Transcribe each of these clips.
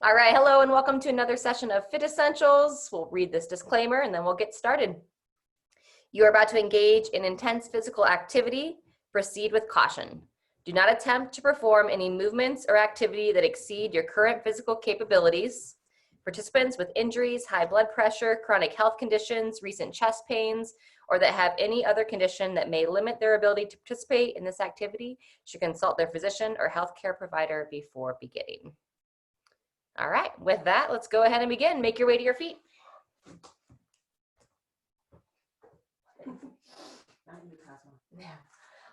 All right, hello and welcome to another session of FitEssentials. We'll read this disclaimer and then we'll get started. You are about to engage in intense physical activity. Proceed with caution. Do not attempt to perform any movements or activity that exceed your current physical capabilities. Participants with injuries, high blood pressure, chronic health conditions, recent chest pains, or that have any other condition that may limit their ability to participate in this activity should consult their physician or healthcare provider before beginning. All right, with that, let's go ahead and begin. Make your way to your feet.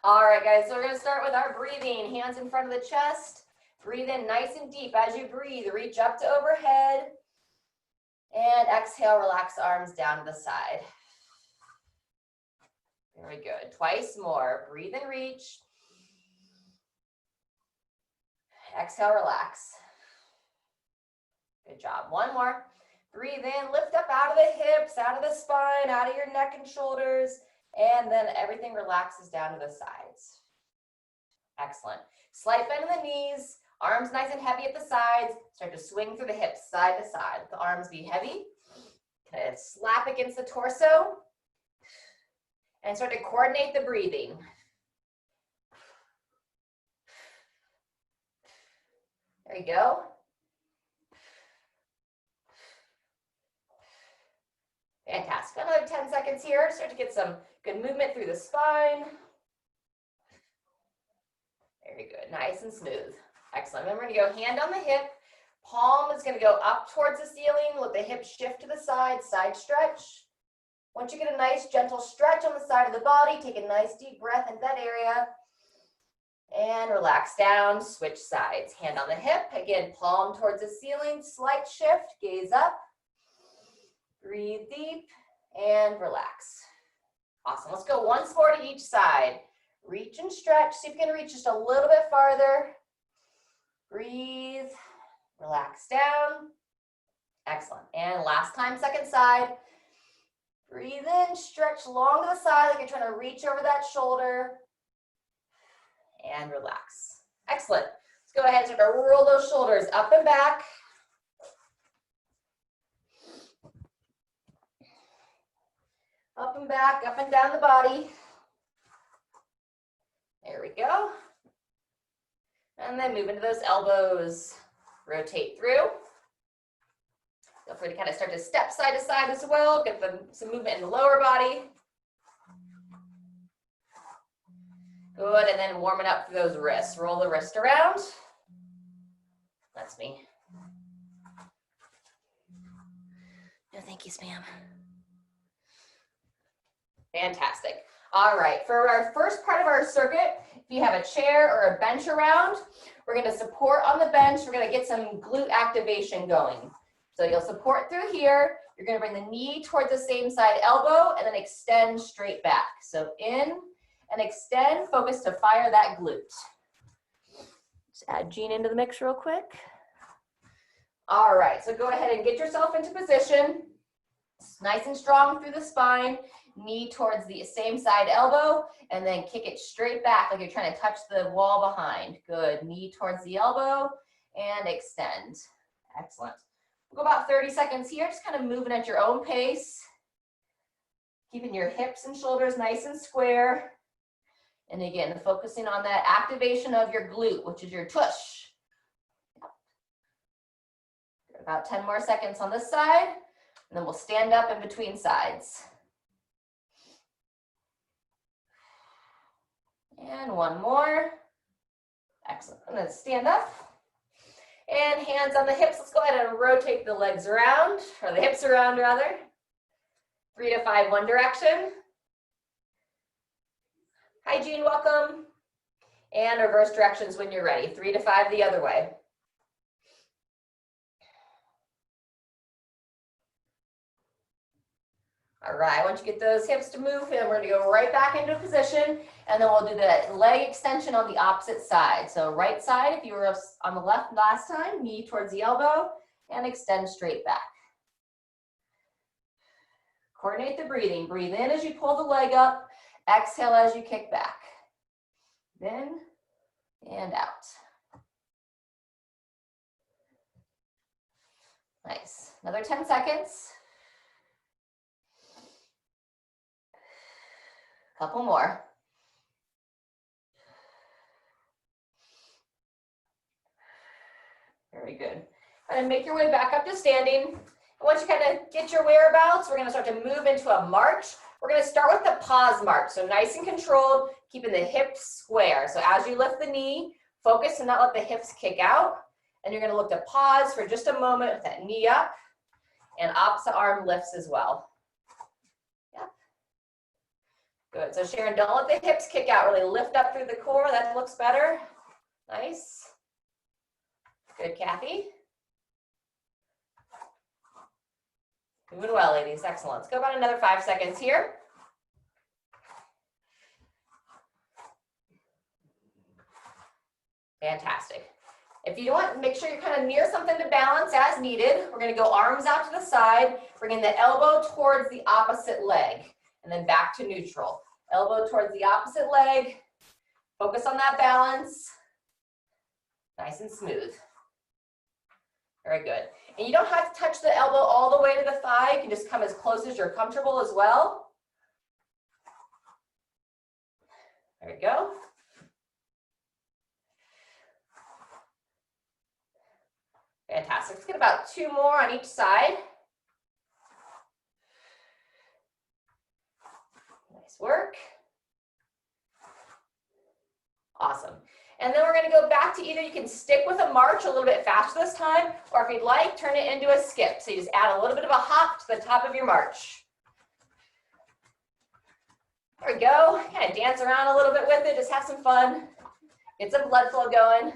All right, guys, so we're gonna start with our breathing. Hands in front of the chest. Breathe in nice and deep. As you breathe, reach up to overhead. And exhale, relax arms down to the side. Very good. Twice more. Breathe and reach. Exhale, relax. Good job. One more. Breathe in, lift up out of the hips, out of the spine, out of your neck and shoulders, and then everything relaxes down to the sides. Excellent. Slight bend in the knees, arms nice and heavy at the sides. Start to swing through the hips side to side. Let the arms be heavy. Kind of slap against the torso. And start to coordinate the breathing. There you go. Fantastic. Another 10 seconds here. Start to get some good movement through the spine. Very good. Nice and smooth. Excellent. Then we're going to go hand on the hip. Palm is going to go up towards the ceiling. Let the hip shift to the side. Side stretch. Once you get a nice gentle stretch on the side of the body, take a nice deep breath into that area. And relax down. Switch sides. Hand on the hip. Again, palm towards the ceiling. Slight shift. Gaze up. Breathe deep and relax. Awesome. Let's go once more to each side. Reach and stretch. See if you can reach just a little bit farther. Breathe. Relax down. Excellent. And last time, second side. Breathe in, stretch long to the side like you're trying to reach over that shoulder. And relax. Excellent. Let's go ahead and start to roll those shoulders up and back. Up and back, up and down the body. There we go. And then move into those elbows. Rotate through. Feel free to kind of start to step side to side as well. Get some movement in the lower body. Good, and then warming up through those wrists. Roll the wrist around. That's me. No, thank you, Spam. Fantastic. All right, for our first part of our circuit, if you have a chair or a bench around, we're going to support on the bench. We're going to get some glute activation going. So you'll support through here. You're going to bring the knee towards the same side elbow and then extend straight back. So in and extend, focus to fire that glute. Just add Jean into the mix real quick. All right, so go ahead and get yourself into position. Nice and strong through the spine. Knee towards the same side elbow, and then kick it straight back like you're trying to touch the wall behind. Good. Knee towards the elbow and extend. Excellent. We'll go about 30 seconds here, just kind of moving at your own pace. Keeping your hips and shoulders nice and square. And again, focusing on that activation of your glute, which is your tush. About 10 more seconds on this side, and then we'll stand up in between sides. And one more. Excellent. And then stand up. And hands on the hips. Let's go ahead and rotate the legs around, or the hips around rather. 3 to 5, one direction. Hi, Jean, welcome. And reverse directions when you're ready. 3 to 5 the other way. All right, once you get those hips to move, and we're gonna go right back into position, and then we'll do the leg extension on the opposite side. So right side, if you were on the left last time, knee towards the elbow, and extend straight back. Coordinate the breathing. Breathe in as you pull the leg up, exhale as you kick back. In and out. Nice. Another 10 seconds. Couple more. Very good. And make your way back up to standing. And once you kind of get your whereabouts, we're going to start to move into a march. We're going to start with the pause march. So nice and controlled, keeping the hips square. So as you lift the knee, focus to not let the hips kick out. And you're going to look to pause for just a moment with that knee up. And opposite arm lifts as well. Yep. Good. So Sharon, don't let the hips kick out. Really lift up through the core. That looks better. Nice. Good, Kathy. Doing well, ladies. Excellent. Let's go about another 5 seconds here. Fantastic. If you want, make sure you're kind of near something to balance as needed. We're going to go arms out to the side, bringing the elbow towards the opposite leg, and then back to neutral. Elbow towards the opposite leg. Focus on that balance. Nice and smooth. Very good. And you don't have to touch the elbow all the way to the thigh. You can just come as close as you're comfortable as well. There we go. Fantastic. Let's get about 2 more on each side. Nice work. Awesome. And then we're going to go back to either you can stick with a march a little bit faster this time, or if you'd like, turn it into a skip. So you just add a little bit of a hop to the top of your march. There we go. Kind of dance around a little bit with it. Just have some fun. Get some blood flow going.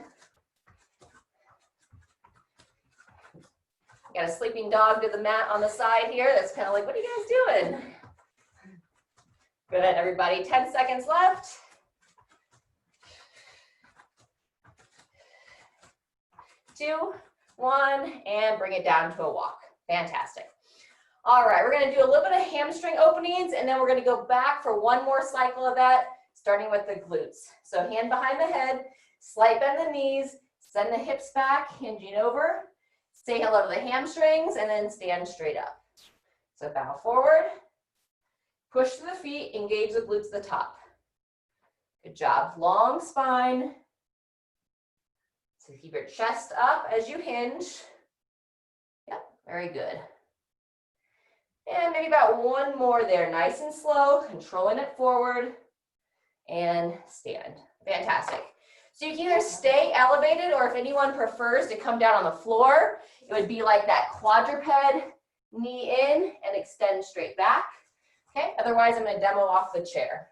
Got a sleeping dog to the mat on the side here. That's kind of like, what are you guys doing? Good, everybody. 10 seconds left. 2, 1, and bring it down to a walk. Fantastic. All right, we're going to do a little bit of hamstring openings, and then we're going to go back for one more cycle of that, starting with the glutes. So hand behind the head, slight bend the knees, send the hips back, hinging over. Say hello to the hamstrings, and then stand straight up. So bow forward, push to the feet, engage the glutes at the top. Good job. Long spine. So keep your chest up as you hinge. Yep, very good. And maybe about 1 more there, nice and slow, controlling it forward, and stand. Fantastic. So you can either stay elevated, or if anyone prefers to come down on the floor, it would be like that quadruped, knee in, and extend straight back. Okay, otherwise I'm going to demo off the chair.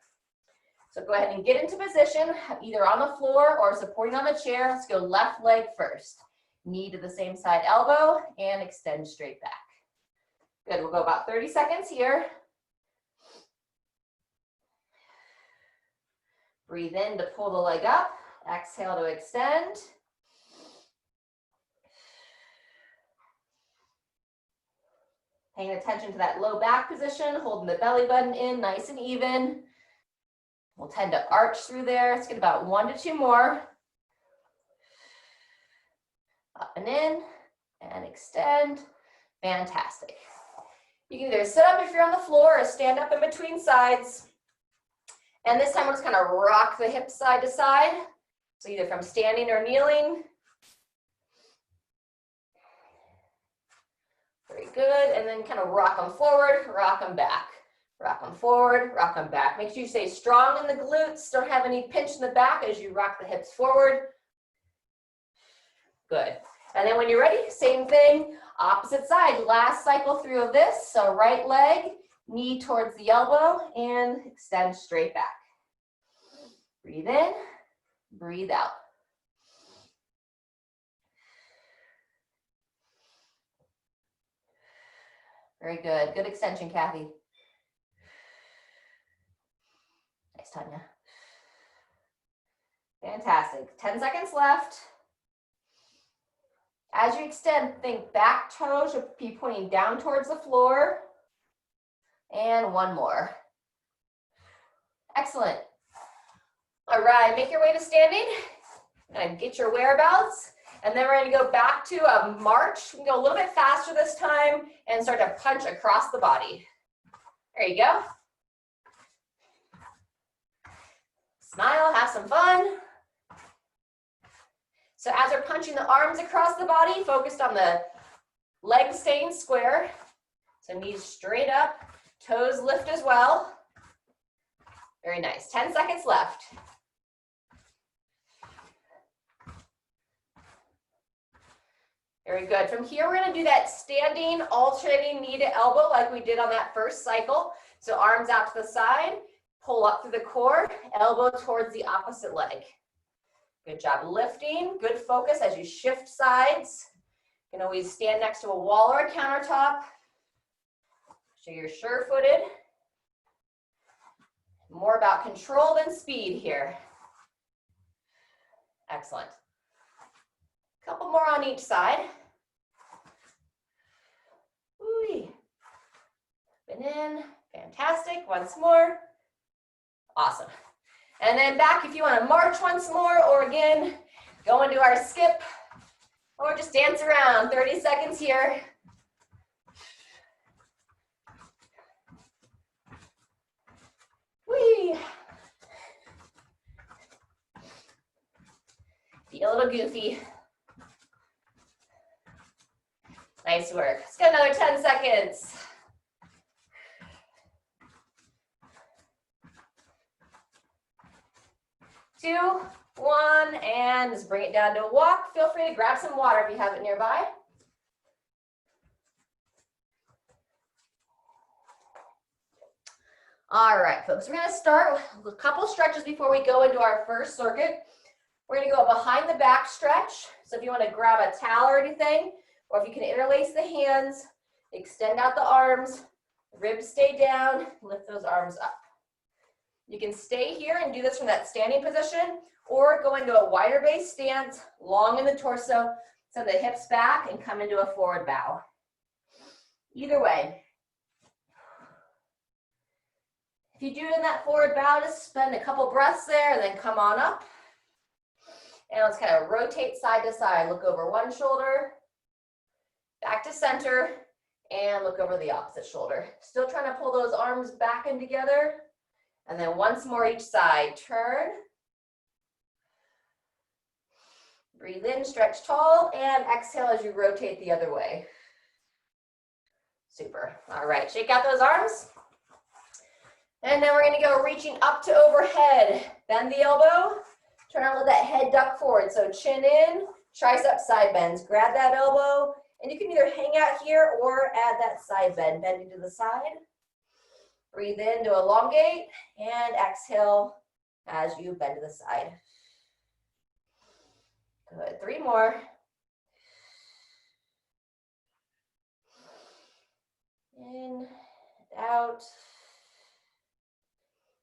So go ahead and get into position, either on the floor or supporting on the chair. Let's go left leg first. Knee to the same side elbow, and extend straight back. Good, we'll go about 30 seconds here. Breathe in to pull the leg up. Exhale to extend. Paying attention to that low back position, holding the belly button in nice and even. We'll tend to arch through there. Let's get about 1 to 2 more. Up and in, and extend. Fantastic. You can either sit up if you're on the floor or stand up in between sides. And this time we're just going to rock the hips side to side. So either from standing or kneeling. Very good. And then kind of rock them forward, rock them back. Rock them forward, rock them back. Make sure you stay strong in the glutes. Don't have any pinch in the back as you rock the hips forward. Good. And then when you're ready, same thing, opposite side. Last cycle through of this. So right leg, knee towards the elbow, and extend straight back. Breathe in, breathe out. Very good. Good extension, Kathy. Nice, Tanya. Fantastic. 10 seconds left. As you extend, think back toe should be pointing down towards the floor. And 1 more. Excellent. All right, make your way to standing. And get your whereabouts. And then we're gonna go back to a march. We can go a little bit faster this time and start to punch across the body. There you go. Smile, have some fun. So as we're punching the arms across the body, focused on the legs staying square. So knees straight up, toes lift as well. Very nice. 10 seconds left. Very good. From here, we're going to do that standing, alternating knee to elbow like we did on that first cycle. So arms out to the side, pull up through the core, elbow towards the opposite leg. Good job lifting. Good focus as you shift sides. You can always stand next to a wall or a countertop. So you're sure-footed. More about control than speed here. Excellent. Couple more on each side. Ooh. Spin in. Fantastic. Once more. Awesome. And then back if you want to march once more, or again, go into our skip, or just dance around. 30 seconds here. Whee! Feel a little goofy. Nice work. Let's get another 10 seconds. 2, 1, and just bring it down to a walk. Feel free to grab some water if you have it nearby. All right, folks, we're going to start with a couple stretches before we go into our first circuit. We're going to go behind the back stretch. So if you want to grab a towel or anything, or if you can interlace the hands, extend out the arms, ribs stay down, lift those arms up. You can stay here and do this from that standing position, or go into a wider base stance, long in the torso, send the hips back and come into a forward bow. Either way. If you do it in that forward bow, just spend a couple breaths there and then come on up. And let's kind of rotate side to side. Look over one shoulder, back to center, and look over the opposite shoulder. Still trying to pull those arms back in together. And then once more each side. Turn. Breathe in, stretch tall, and exhale as you rotate the other way. Super. All right, shake out those arms. And then we're going to go reaching up to overhead. Bend the elbow. Turn around, let that head duck forward. So chin in, tricep side bends. Grab that elbow, and you can either hang out here or add that side bend. Bending to the side. Breathe in to elongate, and exhale as you bend to the side. Good. 3 more. In, out.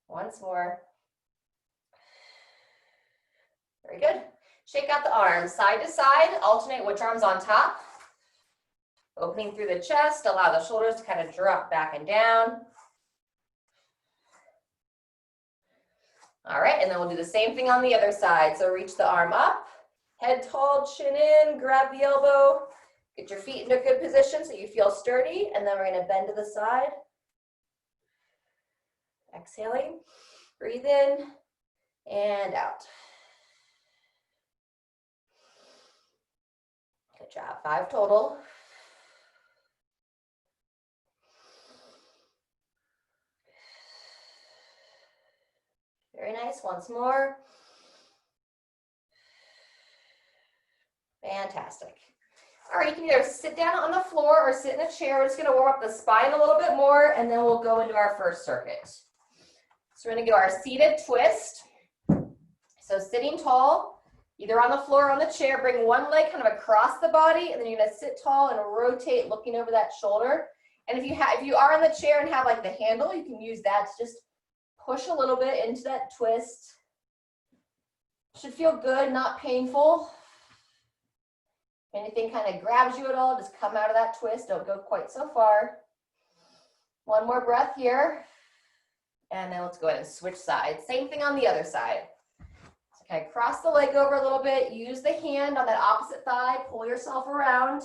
Once more. Very good. Shake out the arms side to side. Alternate which arm's on top. Opening through the chest. Allow the shoulders to kind of drop back and down. All right, and then we'll do the same thing on the other side. So reach the arm up, head tall, chin in, grab the elbow, get your feet into a good position so you feel sturdy, and then we're going to bend to the side. Exhaling, breathe in and out. Good job, 5 total. Very nice, once more. Fantastic. All right, you can either sit down on the floor or sit in a chair. We're just gonna warm up the spine a little bit more, and then we'll go into our first circuit. So we're gonna do our seated twist. So sitting tall, either on the floor or on the chair, bring one leg kind of across the body, and then you're gonna sit tall and rotate looking over that shoulder. And if you are on the chair and have like the handle, you can use that to just push a little bit into that twist. Should feel good, not painful. If anything kind of grabs you at all, just come out of that twist. Don't go quite so far. One more breath here. And then let's go ahead and switch sides. Same thing on the other side. Okay, cross the leg over a little bit. Use the hand on that opposite thigh. Pull yourself around.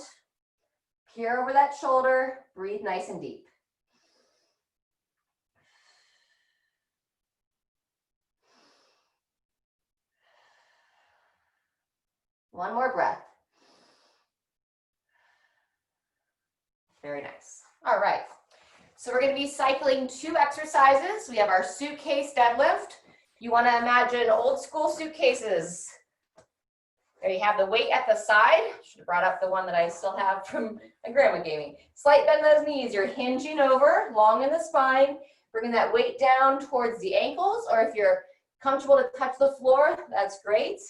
Peer over that shoulder. Breathe nice and deep. One more breath. Very nice. All right. So we're going to be cycling 2 exercises. We have our suitcase deadlift. You want to imagine old school suitcases. There you have the weight at the side. Should have brought up the one that I still have from my grandma gave me. Slight bend those knees. You're hinging over, long in the spine, bringing that weight down towards the ankles, or if you're comfortable to touch the floor, that's great.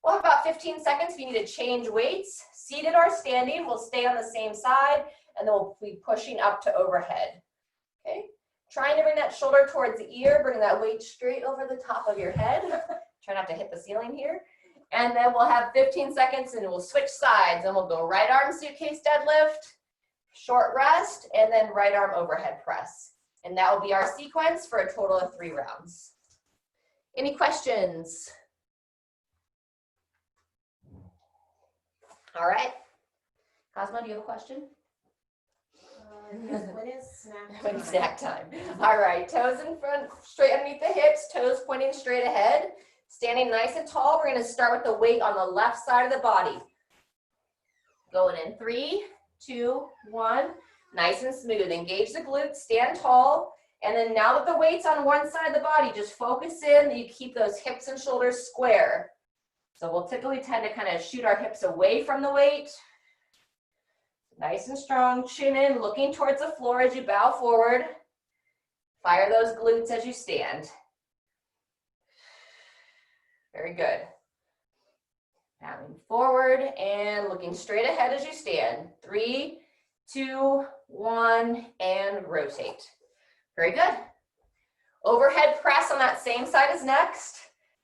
We'll have about 15 seconds if you need to change weights. Seated or standing, we'll stay on the same side, and then we'll be pushing up to overhead. Okay? Trying to bring that shoulder towards the ear, bring that weight straight over the top of your head. Try not to hit the ceiling here. And then we'll have 15 seconds and we'll switch sides, and we'll go right arm suitcase deadlift, short rest, and then right arm overhead press. And that will be our sequence for a total of 3 rounds. Any questions? All right. Cosmo, do you have a question? When is snack time? When snack time. All right, toes in front, straight underneath the hips, toes pointing straight ahead. Standing nice and tall, we're going to start with the weight on the left side of the body. Going in 3, 2, 1. Nice and smooth. Engage the glutes, stand tall. And then now that the weight's on one side of the body, just focus in that you keep those hips and shoulders square. So we'll typically tend to kind of shoot our hips away from the weight. Nice and strong, chin in, looking towards the floor as you bow forward. Fire those glutes as you stand. Very good. Bowing forward and looking straight ahead as you stand. 3, 2, 1, and rotate. Very good. Overhead press on that same side as next.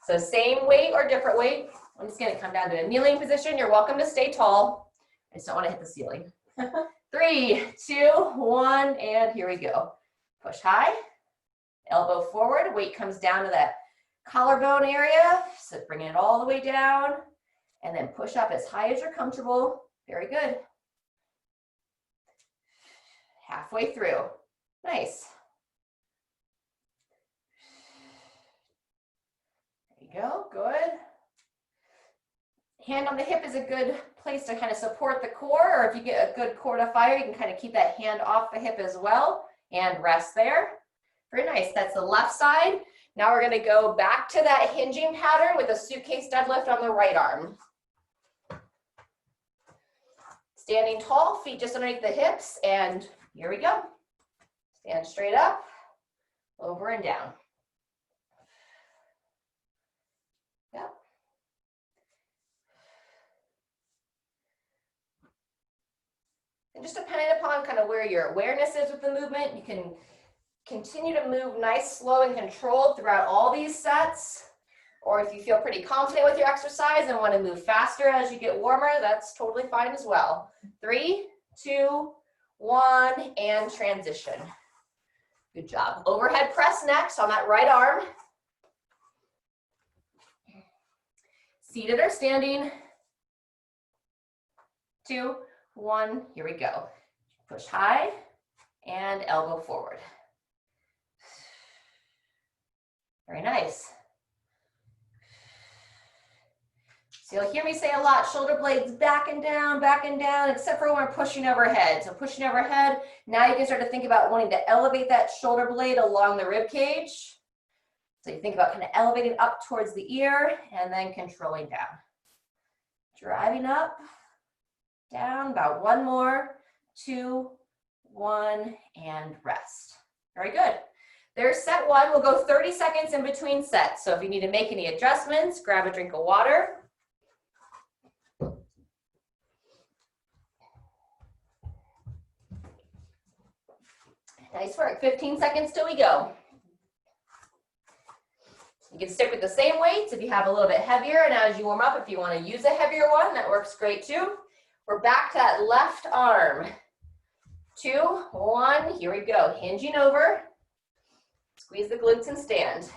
So same weight or different weight. I'm just going to come down to a kneeling position. You're welcome to stay tall. I just don't want to hit the ceiling. 3, 2, 1, and here we go. Push high, elbow forward, weight comes down to that collarbone area, so bringing it all the way down, and then push up as high as you're comfortable. Very good. Halfway through. Nice. There you go, good. Hand on the hip is a good place to kind of support the core, or if you get a good core to fire, you can kind of keep that hand off the hip as well, and rest there. Very nice, that's the left side. Now we're gonna go back to that hinging pattern with a suitcase deadlift on the right arm. Standing tall, feet just underneath the hips, and here we go. Stand straight up, over and down. Yep. And just depending upon kind of where your awareness is with the movement, you can continue to move nice, slow, and controlled throughout all these sets. Or if you feel pretty confident with your exercise and want to move faster as you get warmer, that's totally fine as well. 3, 2, 1, and transition. Good job. Overhead press next on that right arm. Seated or standing. 2, 1, here we go. Push high and elbow forward. Very nice. So you'll hear me say a lot, shoulder blades back and down, except for when we're pushing overhead. So pushing overhead, now you can start to think about wanting to elevate that shoulder blade along the rib cage. So you think about kind of elevating up towards the ear and then controlling down. Driving up, down, about 1 more, 2, 1, and rest. Very good. There's set 1. We'll go 30 seconds in between sets. So if you need to make any adjustments, grab a drink of water. Nice work. 15 seconds till we go. You can stick with the same weights if you have a little bit heavier, and as you warm up, if you want to use a heavier one, that works great too. We're back to that left arm. 2, 1, here we go. Hinging over. Squeeze the glutes and stand.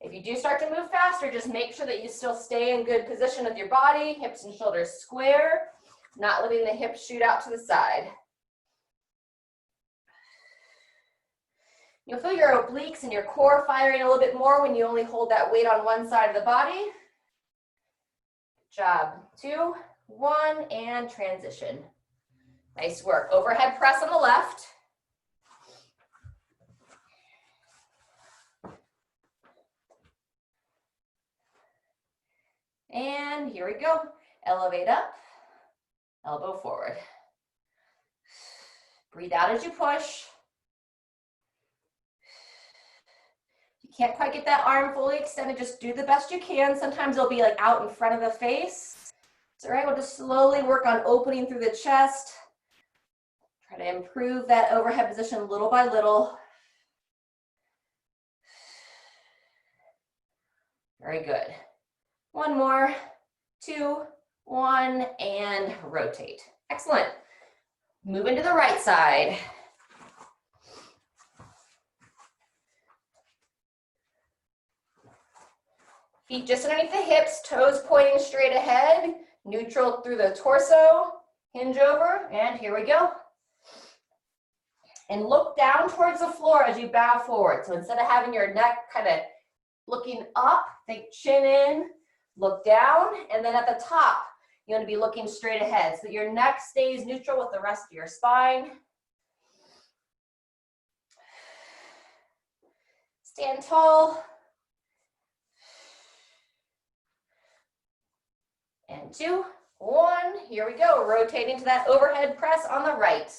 If you do start to move faster, just make sure that you still stay in good position with your body, hips and shoulders square, not letting the hips shoot out to the side. You'll feel your obliques and your core firing a little bit more when you only hold that weight on one side of the body. Good job. 2, 1, and transition. Nice work. Overhead press on the left. And here we go. Elevate up, elbow forward. Breathe out as you push. If you can't quite get that arm fully extended, just do the best you can. Sometimes it'll be like out in front of the face. It's all right, we'll just slowly work on opening through the chest. Try to improve that overhead position little by little. Very good. One more, 2, 1, and rotate. Excellent. Move into the right side. Feet just underneath the hips, toes pointing straight ahead, neutral through the torso, hinge over, and here we go. And look down towards the floor as you bow forward. So instead of having your neck kind of looking up, think chin in, look down, and then at the top, you want to be looking straight ahead so that your neck stays neutral with the rest of your spine. Stand tall. And 2, 1, here we go. Rotating to that overhead press on the right.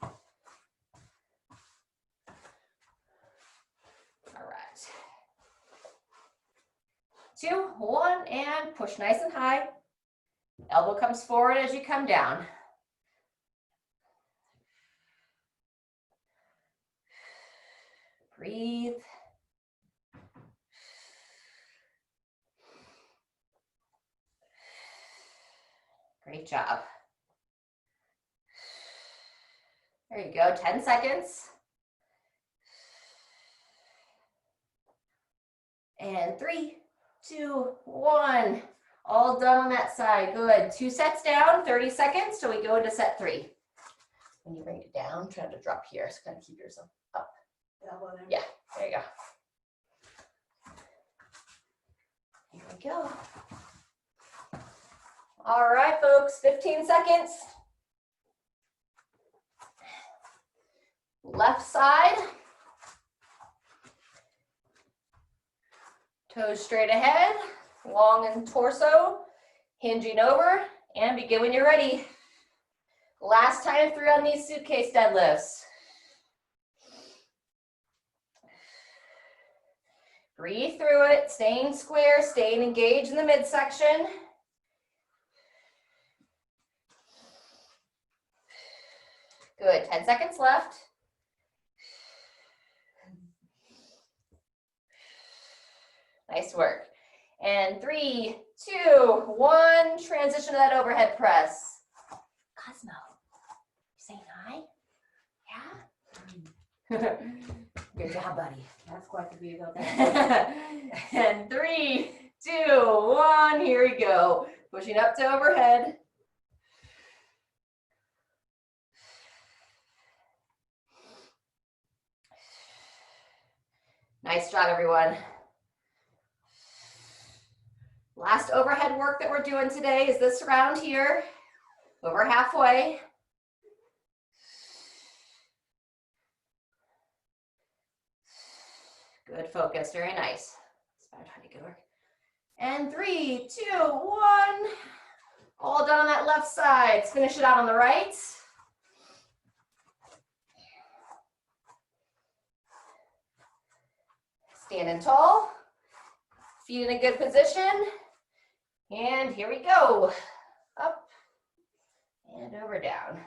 All right. 2, 1, and push nice and high. Elbow comes forward as you come down. Breathe. Great job. There you go, 10 seconds. And 3, 2, 1. All done on that side. Good. 2 sets down, 30 seconds till we go into set 3. When you bring it down, try to drop here. So kind of keep yourself up. Yeah, there you go. Here we go. All right, folks, 15 seconds. Left side. Toes straight ahead, long in torso, hinging over, and begin when you're ready. Last time through on these suitcase deadlifts. Breathe through it, staying square, staying engaged in the midsection. Good, 10 seconds left. Nice work. And 3, 2, 1, transition to that overhead press. Cosmo, you saying hi? Yeah? Good job, buddy. That's quite the view, though. And 3, 2, 1, here we go. Pushing up to overhead. Nice job, everyone. Last overhead work that we're doing today is this round here, over halfway. Good focus, very nice. It's about time to go work. And 3, 2, 1. All done on that left side. Let's finish it out on the right. Standing tall, feet in a good position. And here we go. Up and over, down.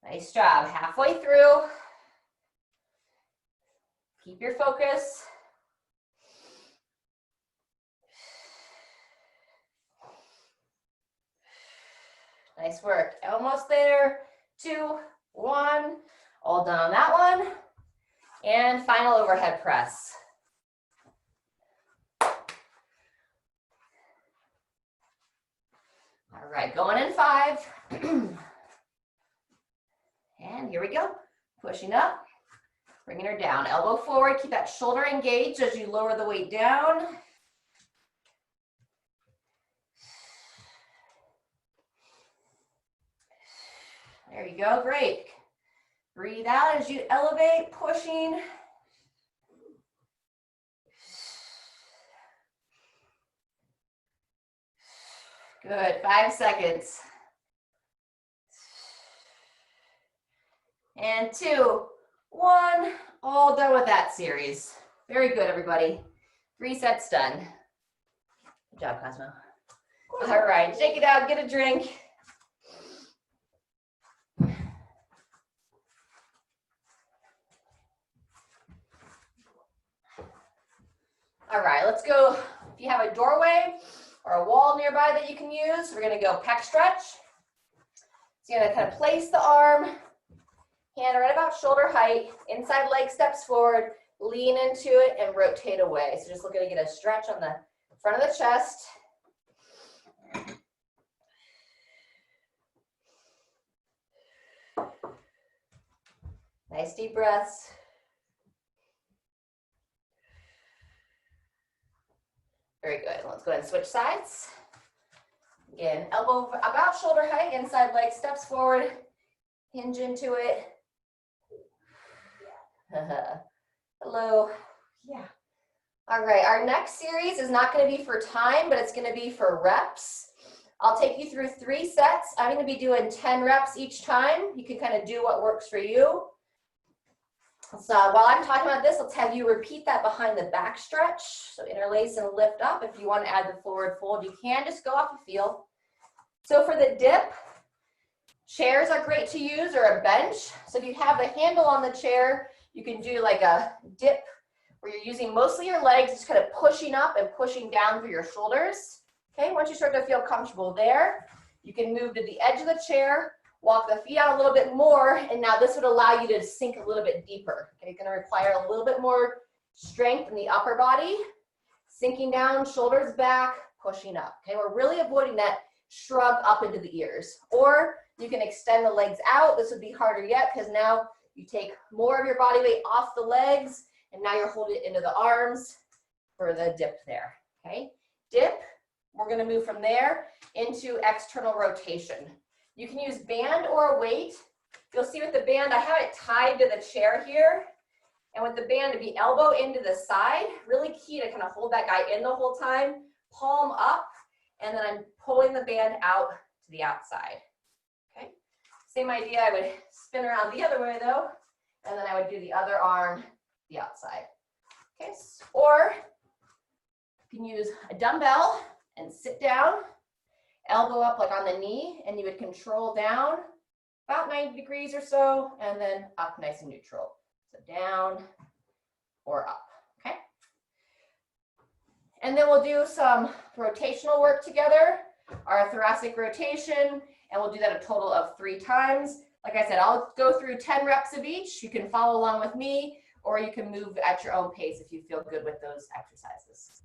Nice job. Halfway through. Keep your Nice work. Almost there. 2, 1. All done on that one. And final overhead press. All right, going in 5. And here we go. Pushing up, bringing her down. Elbow forward, keep that shoulder engaged as you lower the weight down. There you go, great. Breathe out as you elevate, pushing. Good, 5 seconds. And 2, 1, all done with that series. Very good, everybody. 3 sets done. Good job, Cosmo. All right, shake it out, get a drink. All right, let's go. If you have a doorway or a wall nearby that you can use, we're gonna go pec stretch. So you're gonna kind of place the arm, hand right about shoulder height, inside leg steps forward, lean into it and rotate away. So just looking to get a stretch on the front of the chest. Nice deep breaths. Very good. Let's go ahead and switch sides. Again, elbow about shoulder height, inside leg steps forward, hinge into it. Hello. Yeah. All right, our next series is not going to be for time, but it's going to be for reps. I'll take you through 3 sets. I'm going to be doing 10 reps each time. You can kind of do what works for you. So while I'm talking about this, let's have you repeat that behind the back stretch. So interlace and lift up. If you want to add the forward fold, you can just go off the feel. So for the dip, chairs are great to use or a bench. So if you have the handle on the chair, you can do like a dip where you're using mostly your legs, just kind of pushing up and pushing down through your shoulders. Okay, once you start to feel comfortable there, you can move to the edge of the chair, walk the feet out a little bit more, and now this would allow you to sink a little bit deeper. Okay, it's going to require a little bit more strength in the upper body, sinking down, shoulders back, pushing up. Okay, we're really avoiding that shrug up into the ears. Or you can extend the legs out. This would be harder yet because now you take more of your body weight off the legs, and now you're holding it into the arms for the dip there. Okay, dip, we're going to move from there into external rotation. You can use band or a weight. You'll see with the band, I have it tied to the chair here. And with the band, to be elbow into the side, really key to kind of hold that guy in the whole time, palm up, and then I'm pulling the band out to the outside. Okay, same idea, I would spin around the other way though, and then I would do the other arm, the outside. Okay, or you can use a dumbbell and sit down, elbow up like on the knee, and you would control down about 90 degrees or so, and then up nice and neutral. So down or up, okay? And then we'll do some rotational work together, our thoracic rotation, and we'll do that a total of 3 times. Like I said, I'll go through 10 reps of each. You can follow along with me, or you can move at your own pace if you feel good with those exercises.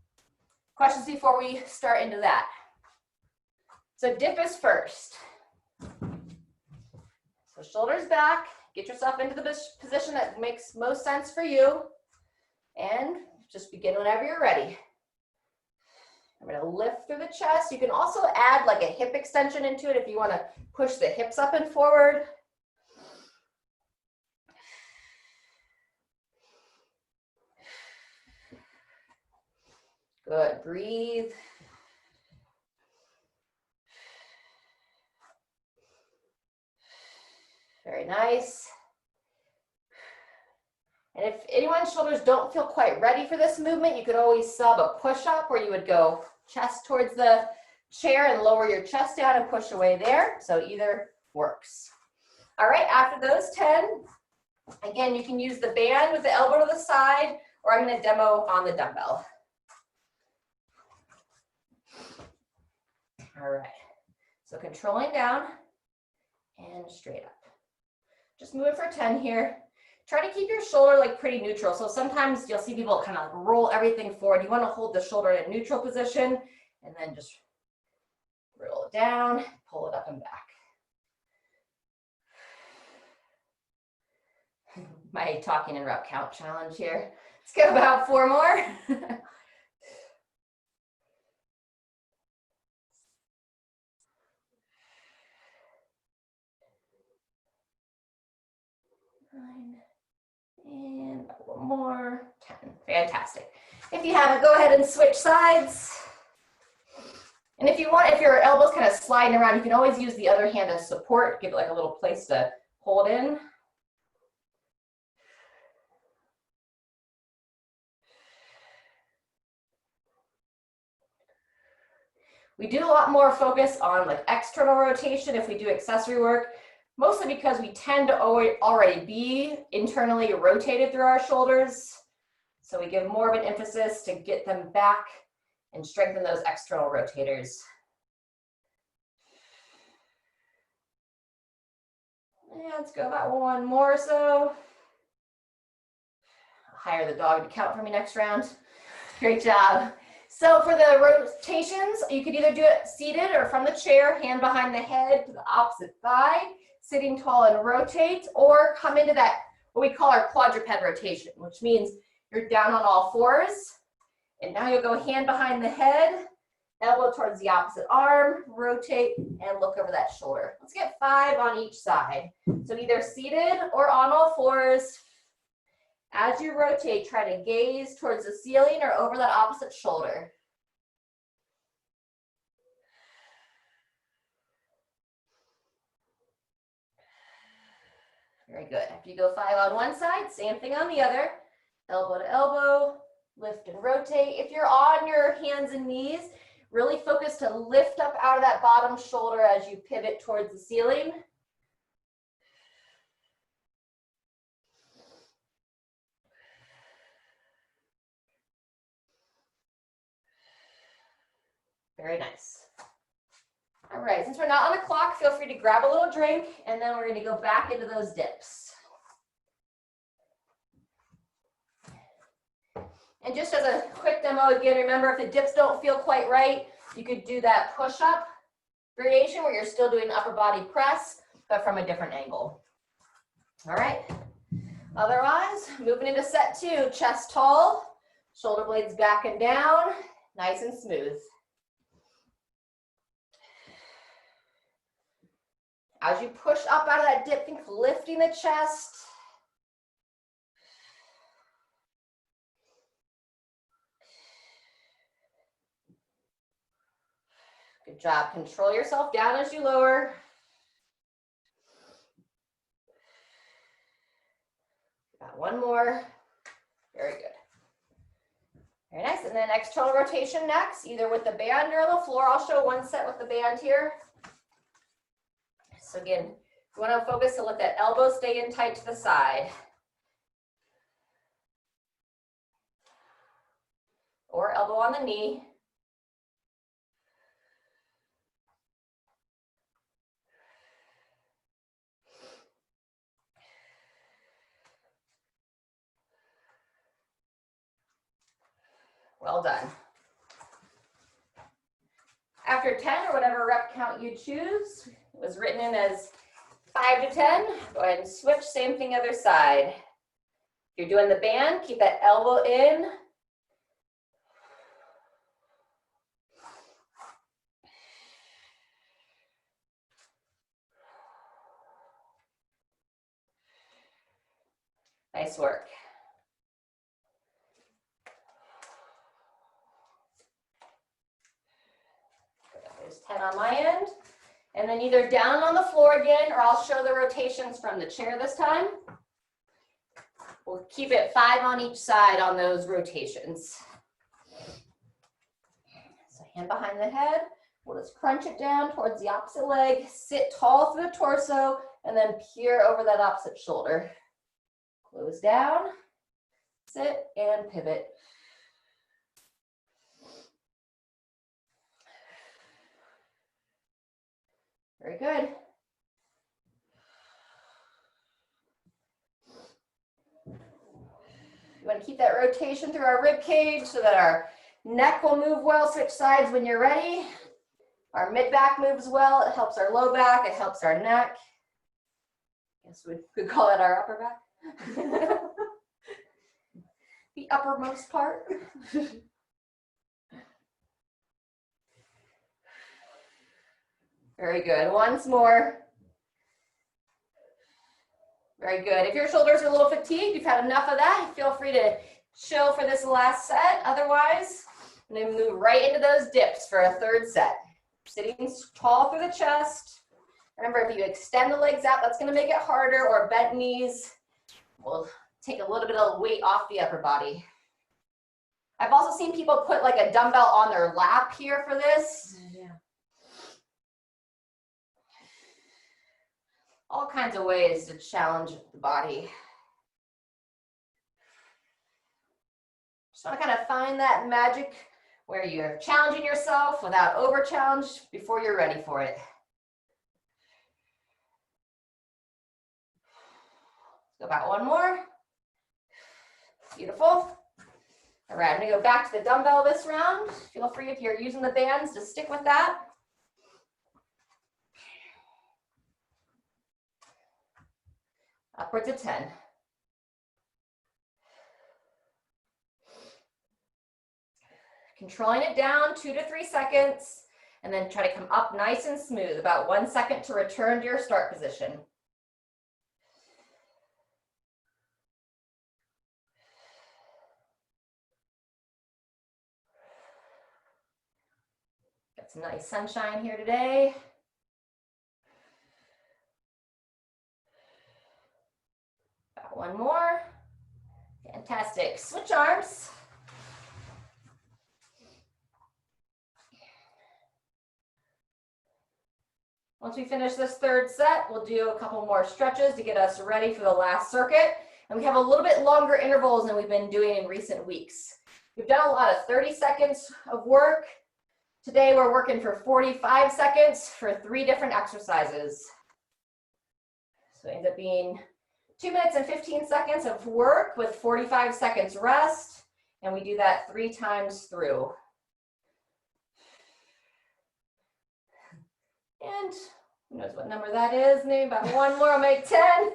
Questions before we start into that? So dip is first. So shoulders back, get yourself into the position that makes most sense for you, and just begin whenever you're ready. I'm going to lift through the chest. You can also add like a hip extension into it if you want to push the hips up and forward. Good, breathe. Very nice. And if anyone's shoulders don't feel quite ready for this movement, you could always sub a push-up where you would go chest towards the chair and lower your chest down and push away there. So either works. All right, after those 10, again, you can use the band with the elbow to the side, or I'm going to demo on the dumbbell. All right, so controlling down, and straight up. Just move it for 10 here. Try to keep your shoulder like pretty neutral. So sometimes you'll see people kind of roll everything forward. You want to hold the shoulder in a neutral position and then just roll it down, pull it up and back. My talking and rep count challenge here. Let's go about 4 more. 9, and one more, 10. Fantastic. If you haven't, go ahead and switch sides. And if you want, if your elbow's kind of sliding around, you can always use the other hand as support, give it like a little place to hold in. We do a lot more focus on like external rotation if we do accessory work, mostly because we tend to already be internally rotated through our shoulders. So we give more of an emphasis to get them back and strengthen those external rotators. And let's go about 1 more or so. Hire the dog to count for me next round. Great job. So for the rotations, you could either do it seated or from the chair, hand behind the head to the opposite thigh, sitting tall and rotate, or come into that, what we call our quadruped rotation, which means you're down on all 4s. And now you'll go hand behind the head, elbow towards the opposite arm, rotate, and look over that shoulder. Let's get 5 on each side. So either seated or on all 4s. As you rotate, try to gaze towards the ceiling or over that opposite shoulder. Very good. After you go 5 on one side, same thing on the other. Elbow to elbow, lift and rotate. If you're on your hands and knees, really focus to lift up out of that bottom shoulder as you pivot towards the ceiling. Very nice. All right, since we're not on the clock, feel free to grab a little drink, and then we're going to go back into those dips. And just as a quick demo, again, remember if the dips don't feel quite right, you could do that push-up variation where you're still doing upper body press, but from a different angle. All right. Otherwise, moving into set 2, chest tall, shoulder blades back and down, nice and smooth. As you push up out of that dip, think lifting the chest. Good job. Control yourself down as you lower. Got 1 more. Very good. Very nice. And then external rotation next, either with the band or on the floor. I'll show 1 set with the band here. So again, you want to focus to let that elbow stay in tight to the side. Or elbow on the knee. Well done. After 10 or whatever rep count you choose, it was written in as 5 to 10. Go ahead and switch, same thing other side. If you're doing the band, keep that elbow in. Nice work. There's 10 on my end. And then either down on the floor again, or I'll show the rotations from the chair this time. We'll keep it 5 on each side on those rotations. So hand behind the head. We'll just crunch it down towards the opposite leg. Sit tall through the torso, and then peer over that opposite shoulder. Close down, sit, and pivot. Very good. You want to keep that rotation through our rib cage so that our neck will move well. Switch sides when you're ready. Our mid-back moves well. It helps our low back. It helps our neck. I guess we could call it our upper back. The uppermost part. Very good. Once more. Very good. If your shoulders are a little fatigued, you've had enough of that, feel free to chill for this last set. Otherwise, I'm going to move right into those dips for a third set. Sitting tall through the chest. Remember, if you extend the legs out, that's going to make it harder, or bent knees will take a little bit of weight off the upper body. I've also seen people put like a dumbbell on their lap here for this. Yeah. All kinds of ways to challenge the body. Just want to kind of find that magic where you're challenging yourself without over-challenge before you're ready for it. Go about one more. Beautiful. All right, I'm going to go back to the dumbbell this round. Feel free, if you're using the bands, to stick with that. Upwards of 10. Controlling it down 2 to 3 seconds, and then try to come up nice and smooth. About 1 second to return to your start position. Got some nice sunshine here today. About one more. Fantastic. Switch arms. Once we finish this third set, we'll do a couple more stretches to get us ready for the last circuit. And we have a little bit longer intervals than we've been doing in recent weeks. We've done a lot of 30 seconds of work. Today we're working for 45 seconds for 3 different exercises. So it ends up being 2 minutes and 15 seconds of work with 45 seconds rest. And we do that 3 times through. And who knows what number that is? Maybe about one more, I'll make 10.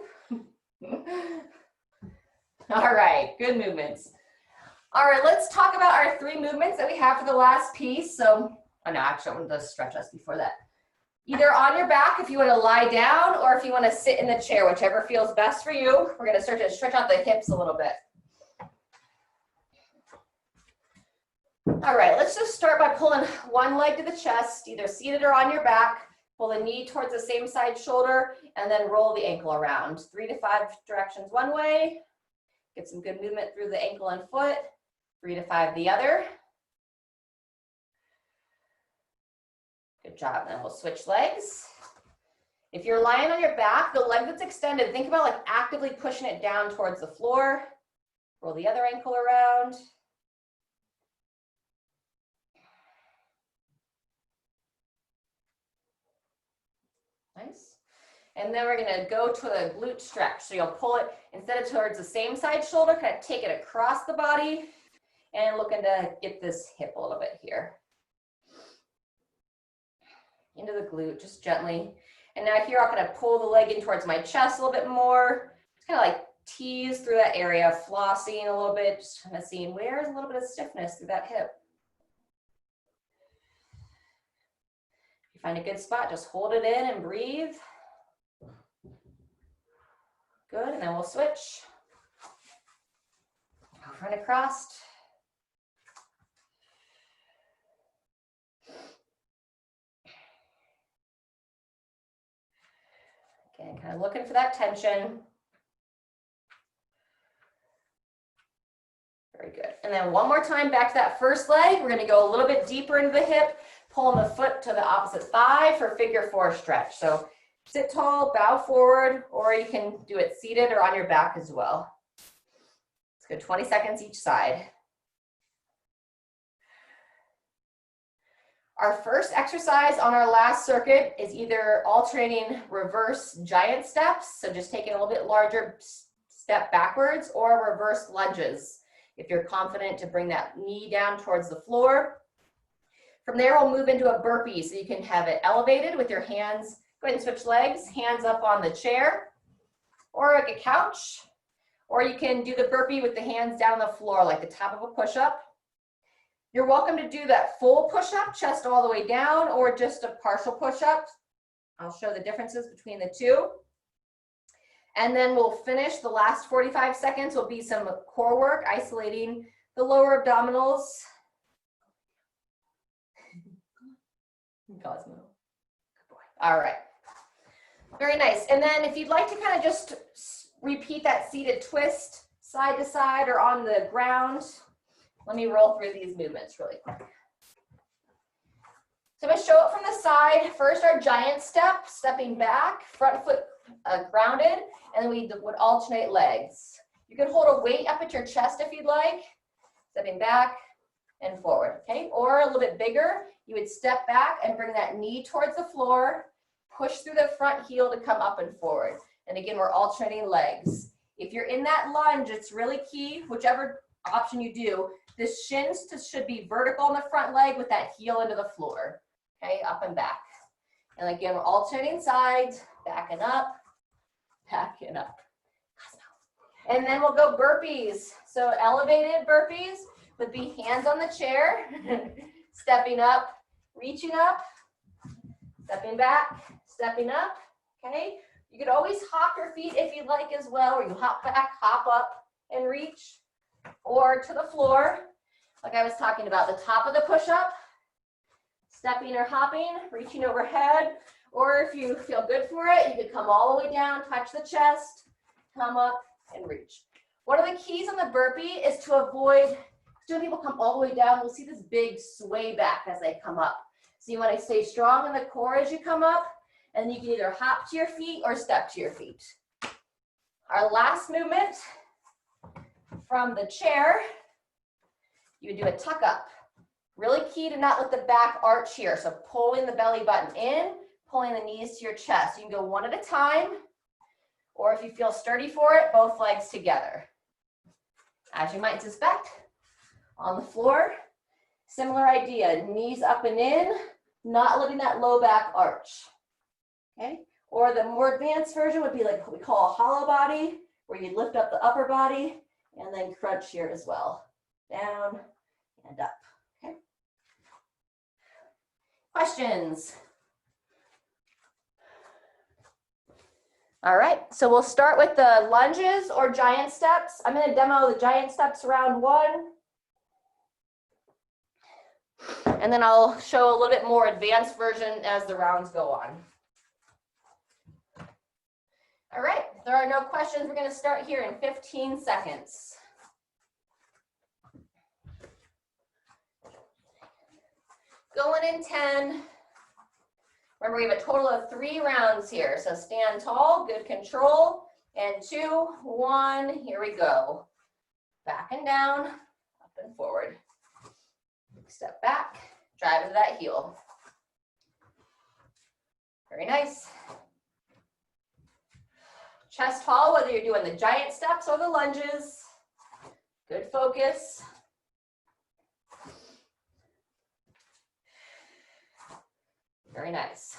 All right, good movements. All right, let's talk about our 3 movements that we have for the last piece. So, oh no, actually, I'm going to stretch us before that. Either on your back if you want to lie down, or if you want to sit in the chair, whichever feels best for you. We're going to start to stretch out the hips a little bit. All right, let's just start by pulling one leg to the chest, either seated or on your back. Pull the knee towards the same side shoulder, and then roll the ankle around. 3 to 5 directions one way. Get some good movement through the ankle and foot. 3 to 5 the other. Good job. Then we'll switch legs. If you're lying on your back, the leg that's extended, think about like actively pushing it down towards the floor. Roll the other ankle around. Nice. And then we're going to go to the glute stretch. So you'll pull it instead of towards the same side shoulder, kind of take it across the body, and looking to get this hip a little bit here. Into the glute, just gently. And now here I'll kind of pull the leg in towards my chest a little bit more. Just kind of like tease through that area, flossing a little bit, just kind of seeing where's a little bit of stiffness through that hip. If you find a good spot, just hold it in and breathe. Good, and then we'll switch. Run across. Again, kind of looking for that tension. Very good. And then one more time back to that first leg. We're going to go a little bit deeper into the hip, pulling the foot to the opposite thigh for figure 4 stretch. So sit tall, bow forward, or you can do it seated or on your back as well. Let's go 20 seconds each side. Our first exercise on our last circuit is either alternating reverse giant steps, so just taking a little bit larger step backwards, or reverse lunges if you're confident to bring that knee down towards the floor. From there, we'll move into a burpee, so you can have it elevated with your hands. Go ahead and switch legs, hands up on the chair or like a couch, or you can do the burpee with the hands down on the floor like the top of a push-up. You're welcome to do that full push-up, chest all the way down, or just a partial push-up. I'll show the differences between the two. And then we'll finish the last 45 seconds will be some core work, isolating the lower abdominals. Cosmo. Good boy. All right. Very nice. And then if you'd like to kind of just repeat that seated twist side to side or on the ground, let me roll through these movements really quick. So I'm going to show it from the side. First, our giant step, stepping back, front foot grounded, and then we would alternate legs. You could hold a weight up at your chest if you'd like, stepping back and forward, okay? Or a little bit bigger, you would step back and bring that knee towards the floor, push through the front heel to come up and forward. And again, we're alternating legs. If you're in that lunge, it's really key, whichever option you do, the shins should be vertical on the front leg with that heel into the floor, okay? Up and back. And again, we're alternating sides, backing up, backing up. And then we'll go burpees. So elevated burpees would be hands on the chair, stepping up, reaching up, stepping back, stepping up, okay? You could always hop your feet if you'd like as well, or you hop back, hop up, and reach, or to the floor, like I was talking about, the top of the push-up, stepping or hopping, reaching overhead, or if you feel good for it, you could come all the way down, touch the chest, come up, and reach. One of the keys on the burpee is to avoid, when people come all the way down, we'll see this big sway back as they come up. So you want to stay strong in the core as you come up, and you can either hop to your feet or step to your feet. Our last movement from the chair, you would do a tuck up. Really key to not let the back arch here. So pulling the belly button in, pulling the knees to your chest. You can go one at a time, or if you feel sturdy for it, both legs together. As you might suspect, on the floor, similar idea, knees up and in, not letting that low back arch, okay? Or the more advanced version would be like what we call a hollow body, where you lift up the upper body and then crunch here as well. Down and up, okay? Questions? All right, so we'll start with the lunges or giant steps. I'm going to demo the giant steps round one. And then I'll show a little bit more advanced version as the rounds go on. All right, if there are no questions, we're going to start here in 15 seconds. Going in 10. Remember, we have a total of 3 rounds here. So stand tall, good control. And 2, 1, here we go. Back and down, up and forward. Step back, drive into that heel. Very nice. Chest tall, whether you're doing the giant steps or the lunges. Good focus. Very nice.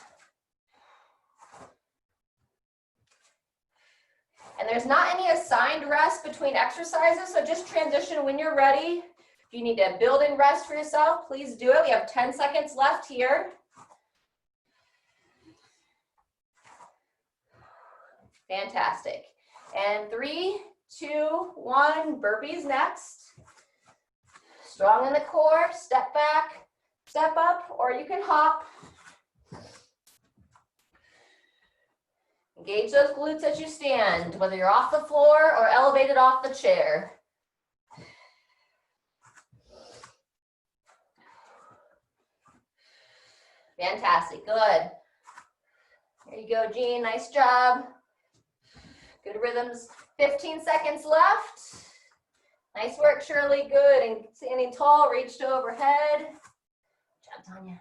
And there's not any assigned rest between exercises, so just transition when you're ready. If you need to build in rest for yourself, please do it. We have 10 seconds left here. Fantastic. And 3, 2, 1, burpees next. Strong in the core, step back, step up, or you can hop. Engage those glutes as you stand, whether you're off the floor or elevated off the chair. Fantastic, good. There you go, Jean, nice job. Good rhythms, 15 seconds left. Nice work, Shirley, good. And standing tall, reach to overhead. Good job, Tanya.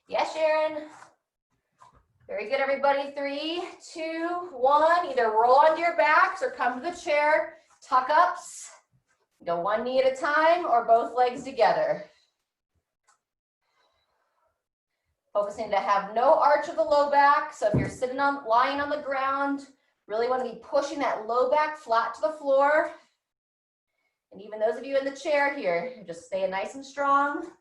Yes, Sharon. Very good, everybody. 3, 2, 1. Either roll onto your backs or come to the chair. Tuck ups. Go one knee at a time or both legs together. Focusing to have no arch of the low back. So if you're lying on the ground, really want to be pushing that low back flat to the floor. And even those of you in the chair here, just staying nice and strong.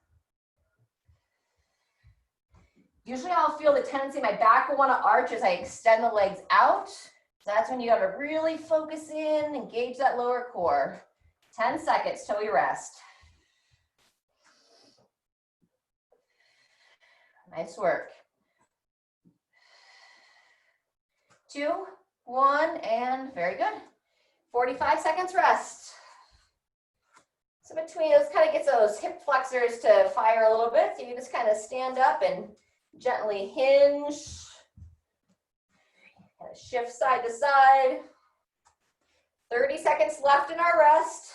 Usually I'll feel the tendency my back will want to arch as I extend the legs out. So that's when you got to really focus in, engage that lower core. 10 seconds till we rest. Nice work. 2, 1, and very good. 45 seconds rest. So between those, kind of gets those hip flexors to fire a little bit. So you just kind of stand up and gently hinge. Kind of shift side to side. 30 seconds left in our rest.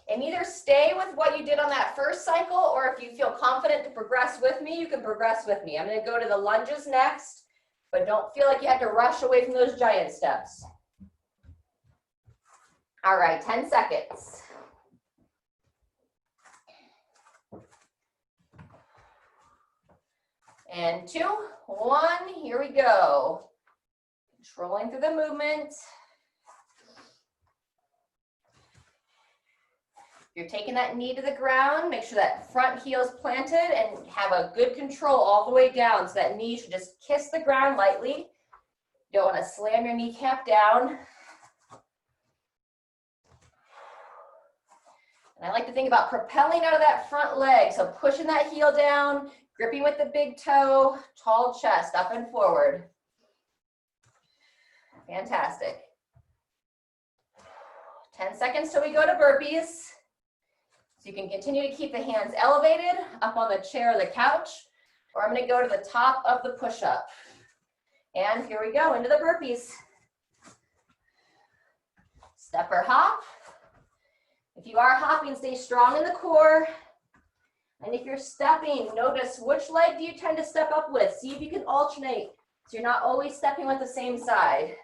And either stay with what you did on that first cycle, or if you feel confident to progress with me, you can progress with me. I'm going to go to the lunges next, but don't feel like you have to rush away from those giant steps. All right, 10 seconds. And 2, 1, here we go. Controlling through the movement. You're taking that knee to the ground, make sure that front heel is planted and have a good control all the way down. So that knee should just kiss the ground lightly. You don't want to slam your kneecap down. And I like to think about propelling out of that front leg. So pushing that heel down, gripping with the big toe, tall chest, up and forward. Fantastic. 10 seconds till we go to burpees. So you can continue to keep the hands elevated up on the chair or the couch, or I'm going to go to the top of the push-up. And here we go into the burpees. Step or hop. If you are hopping, stay strong in the core. And if you're stepping, notice which leg do you tend to step up with. See if you can alternate so you're not always stepping with the same side.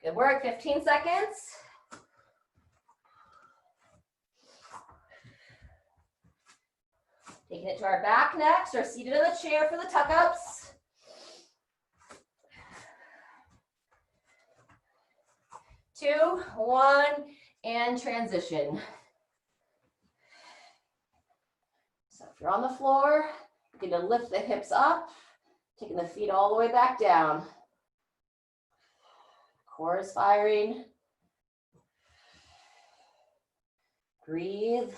Good work, 15 seconds. Taking it to our back next, or seated in the chair for the tuck-ups. Two, 1, and transition. So if you're on the floor, you're going to lift the hips up, taking the feet all the way back down. Core is firing. Breathe.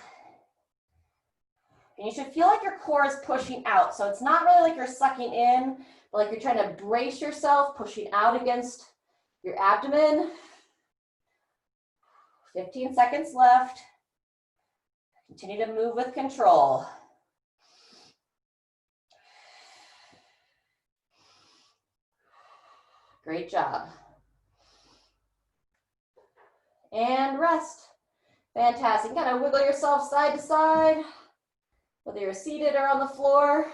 And you should feel like your core is pushing out. So it's not really like you're sucking in, but like you're trying to brace yourself, pushing out against your abdomen. 15 seconds left. Continue to move with control. Great job. And rest. Fantastic. Kind of wiggle yourself side to side, whether you're seated or on the floor.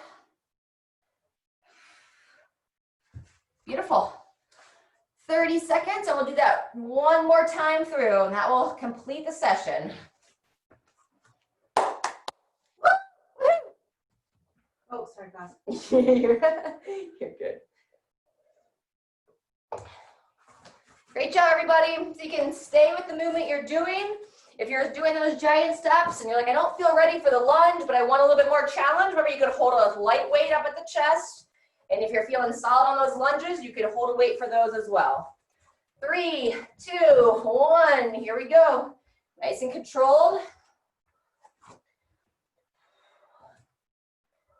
Beautiful. 30 seconds, and we'll do that one more time through, and that will complete the session. Oh, sorry, guys. You're good. Great job, everybody. So you can stay with the movement you're doing. If you're doing those giant steps and you're like, I don't feel ready for the lunge, but I want a little bit more challenge, remember you could hold a light weight up at the chest. And if you're feeling solid on those lunges, you could hold a weight for those as well. 3, 2, 1, here we go. Nice and controlled.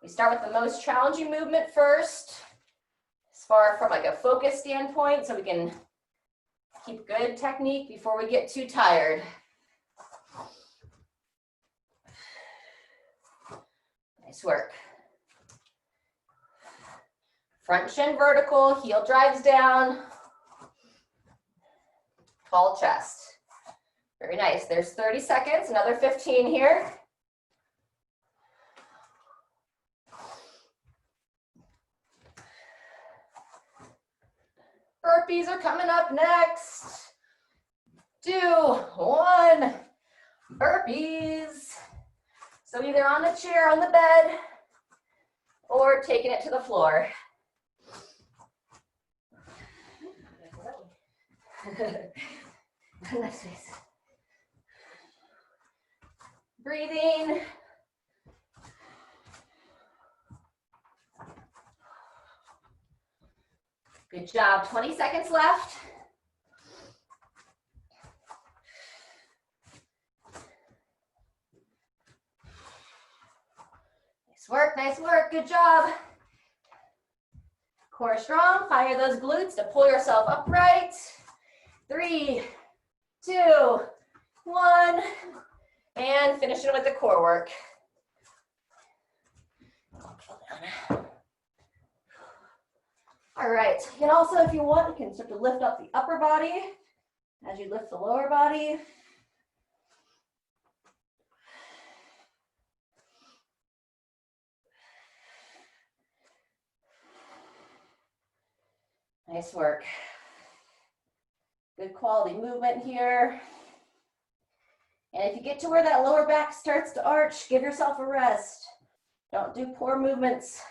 We start with the most challenging movement first, as far from like a focus standpoint, so we can keep good technique before we get too tired. Nice work. Front shin vertical, heel drives down. tall chest. Very nice. There's 30 seconds, another 15 here. Burpees are coming up next. 2, 1, burpees. So either on the chair, on the bed, or taking it to the floor. Nice face. Breathing. Good job. 20 seconds left. Nice work, nice work. Good job. Core strong. Fire those glutes to pull yourself upright. 3, 2, 1. And finish it with the core work. All right, you can also, if you want, you can start to lift up the upper body as you lift the lower body. Nice work. Good quality movement here. And if you get to where that lower back starts to arch, give yourself a rest. Don't do poor movements.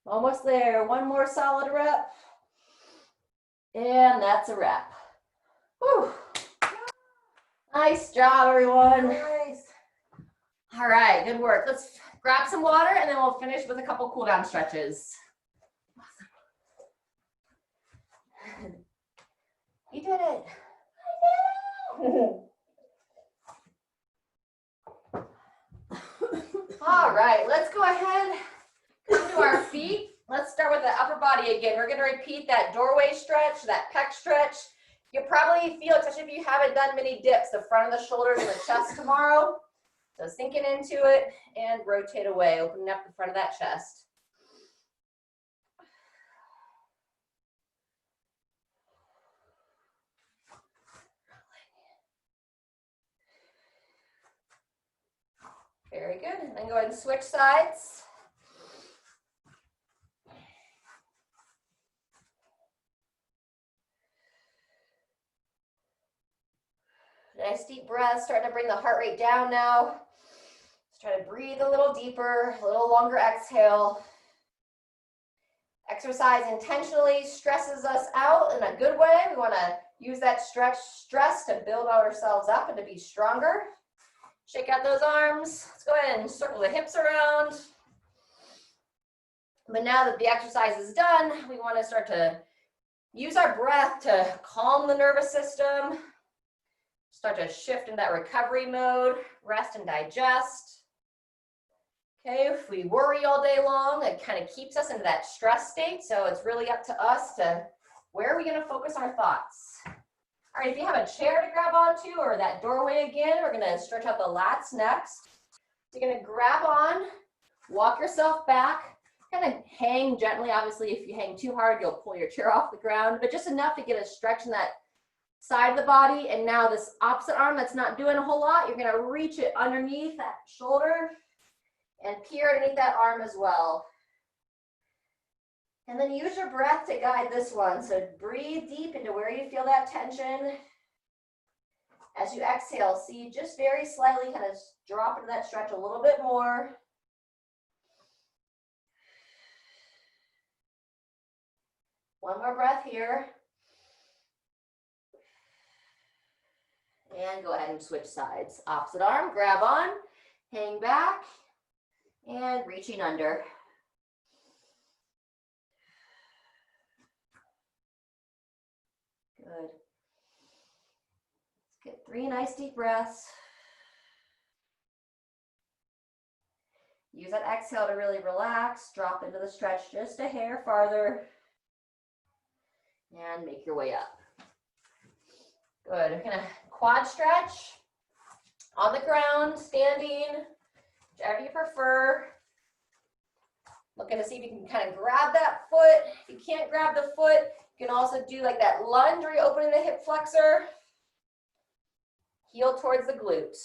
Almost there. One more solid rep. And that's a wrap. Whew. Nice job, everyone. Nice. All right, good work. Let's grab some water and then we'll finish with a couple cool down stretches. Awesome. You did it. I know. All right, let's go ahead. Come to our feet. Let's start with the upper body again. We're going to repeat that doorway stretch, that pec stretch. You'll probably feel, especially if you haven't done many dips, the front of the shoulders and the chest tomorrow. So sinking into it and rotate away, opening up the front of that chest. Very good. And then go ahead and switch sides. Nice deep breath, starting to bring the heart rate down now. Let's try to breathe a little deeper, a little longer exhale. Exercise intentionally stresses us out in a good way. We want to use that stress to build ourselves up and to be stronger. Shake out those arms. Let's go ahead and circle the hips around. But now that the exercise is done, we want to start to use our breath to calm the nervous system. Start to shift in that recovery mode, rest and digest. Okay, if we worry all day long, it kind of keeps us into that stress state. So it's really up to us to, where are we going to focus our thoughts? All right, if you have a chair to grab onto or that doorway again, we're going to stretch out the lats next. So you're going to grab on, walk yourself back, kind of hang gently. Obviously, if you hang too hard, you'll pull your chair off the ground, but just enough to get a stretch in that side of the body. And now this opposite arm that's not doing a whole lot, you're going to reach it underneath that shoulder and peer underneath that arm as well. And then use your breath to guide this one. So breathe deep into where you feel that tension. As you exhale, see, just very slightly kind of drop into that stretch a little bit more. One more breath here. And go ahead and switch sides. Opposite arm, grab on, hang back, and reaching under. Good. Let's get 3 nice deep breaths. Use that exhale to really relax. Drop into the stretch just a hair farther. And make your way up. Good. We're gonna quad stretch on the ground, standing, whichever you prefer. Looking to see if you can kind of grab that foot. If you can't grab the foot, you can also do like that lunge where you're opening the hip flexor. Heel towards the glute.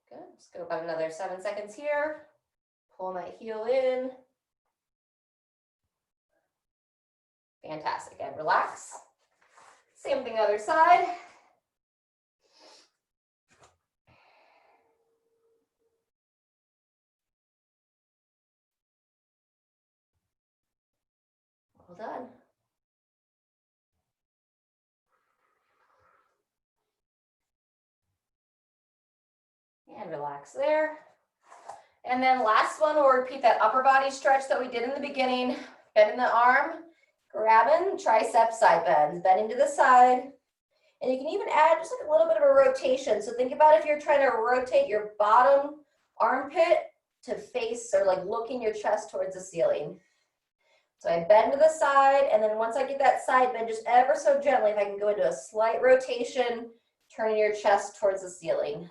Good. Let's go about another 7 seconds here. Pull my heel in. Fantastic. And relax. Same thing other side. Well done. And relax there. And then last one, we'll repeat that upper body stretch that we did in the beginning. Bending the arm, grabbing tricep side bends, bending to the side. And you can even add just like a little bit of a rotation. So think about if you're trying to rotate your bottom armpit to face or like looking your chest towards the ceiling. So I bend to the side, and then once I get that side bend, just ever so gently, if I can go into a slight rotation, turning your chest towards the ceiling.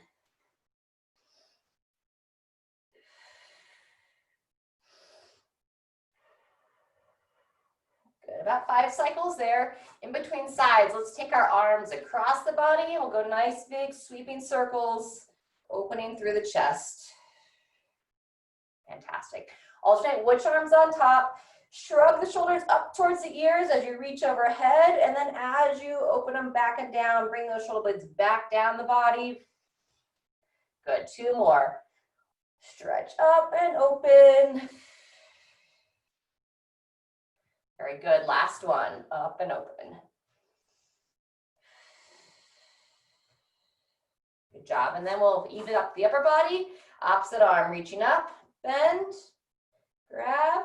Good, about 5 cycles there. In between sides, let's take our arms across the body. We'll go nice big sweeping circles, opening through the chest. Fantastic. Alternate which arm's on top. Shrug the shoulders up towards the ears as you reach overhead, and then as you open them back and down, bring those shoulder blades back down the body. Good, 2 more. Stretch up and open. Very good, last one, up and open. Good job, and then we'll even up the upper body, opposite arm, reaching up, bend, grab.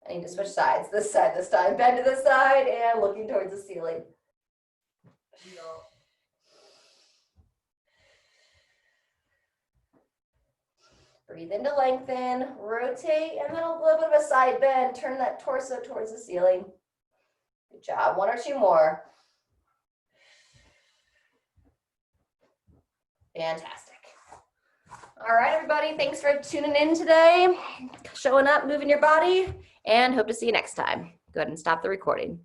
I need to switch sides, this side this time, bend to the side and looking towards the ceiling. Breathe in to lengthen, rotate, and then a little bit of a side bend, turn that torso towards the ceiling. Good job, 1 or 2 more. Fantastic. All right, everybody, thanks for tuning in today, showing up, moving your body, and hope to see you next time. Go ahead and stop the recording.